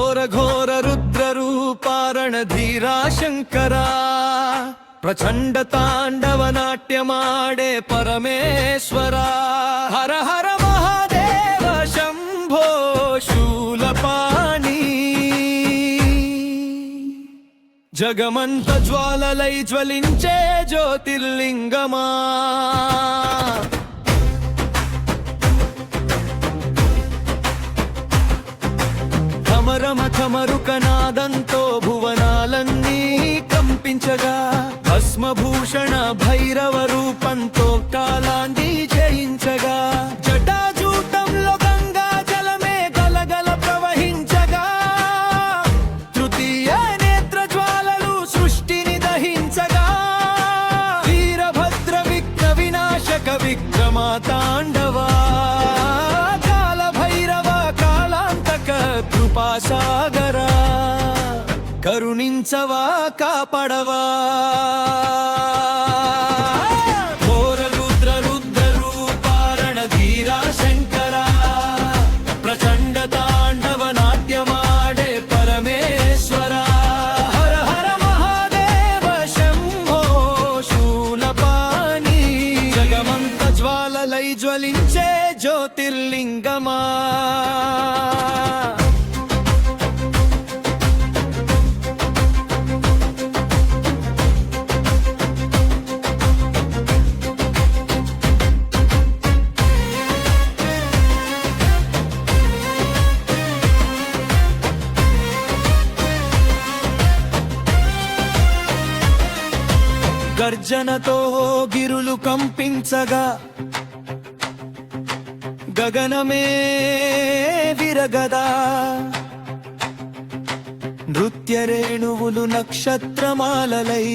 ఘోర ఘోర రుద్ర రూపారణ ధీరా శంకరా ప్రచండ తాండవ నాట్యమాడే పరమేశ్వరా హర హర మహాదేవ శంభో శూలపాణి జగమంత జ్వాలలై జ్వలించే జ్యోతిర్లింగమా ఠమరుకనాదంతో భువనాలన్నీ కంపించగా భస్మభూషణ భైరవ రూపంతో కాలాన్ని జయించగా జటాజూటంలో గంగా జలమే గలగల ప్రవహించగా తృతీయ నేత్ర జ్వాలలు సృష్టిని దహించగా వీరభద్ర విఘ్న వినాశక విక్రమా తాండవా కృపాసాగరా కరుణించవా కాపాడవా ఘోర రుద్ర రుద్ర రూపారణ ధీరా శంకరా ప్రచండ తాండవ నాట్యమాడే పరమేశ్వరా హర హర మహాదేవ శంభో శూలపాణి జగమంత జ్వాలలై జ్వలించే జ్యోతిర్లింగమా గర్జనతో గిరులు కంపించగా గగనమే విరగదా నృత్య రేణువులు నక్షత్రమాలలై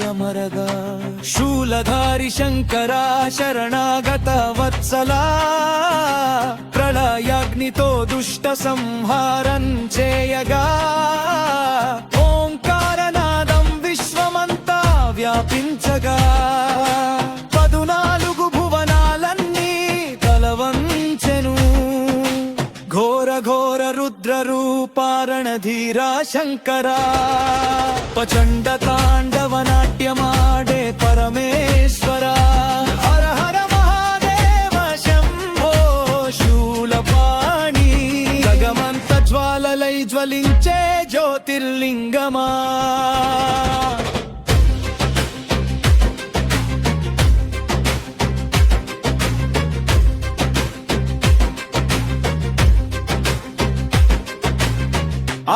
అమరగా శూలధారి శంకరా శరణాగత వత్సలా ప్రళయాగ్నితో దుష్ట సంహారం చేయగా వ్యాపించగా 14 భువనాలన్నీ తలవంచెను ఘోర ఘోర రుద్ర రూపారణ ధీరా శంకరా ప్రచండ తాండవ నాట్యమాడే పరమేశ్వరా హర హర మహాదేవ శంభో శూలపాణి జగమంత జ్వాలలై జ్వలించే జ్యోతిర్లింగమా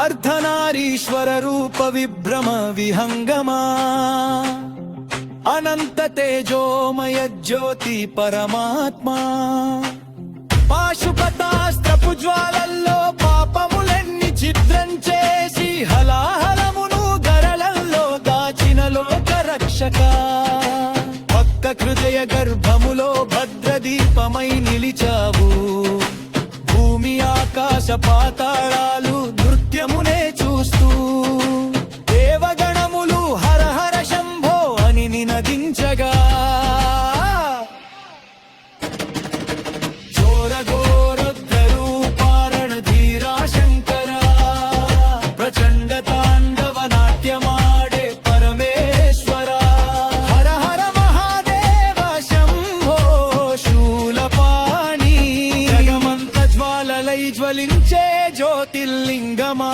అర్ధనారీశ్వర రూప విభ్రమ విహంగమా అనంత తేజోమయ జ్యోతి పరమాత్మా పాశుపతాస్త్రపు జ్వాలల్లో పాపములెన్ని ఛిద్రం చేసి హలాహలమును గరళల్లో దాచిన లోక రక్షక భక్త హృదయ గర్భములో భద్రదీపమై నిలిచావు భూమి ఆకాశ పాతాళాలు నృత్యమునే చూస్తూ దేవగణములు హర హర శంభో అని నినదించగా ఘోర ఘోర రూపారణ ధీరా శంకరా ప్రచండ తాండవ నాట్యమాడే పరమేశ్వరా హర హర మహాదేవ శంభో శూలపాణి జగమంత జ్వాలలై జ్వలించే జ్యోతిర్లింగమా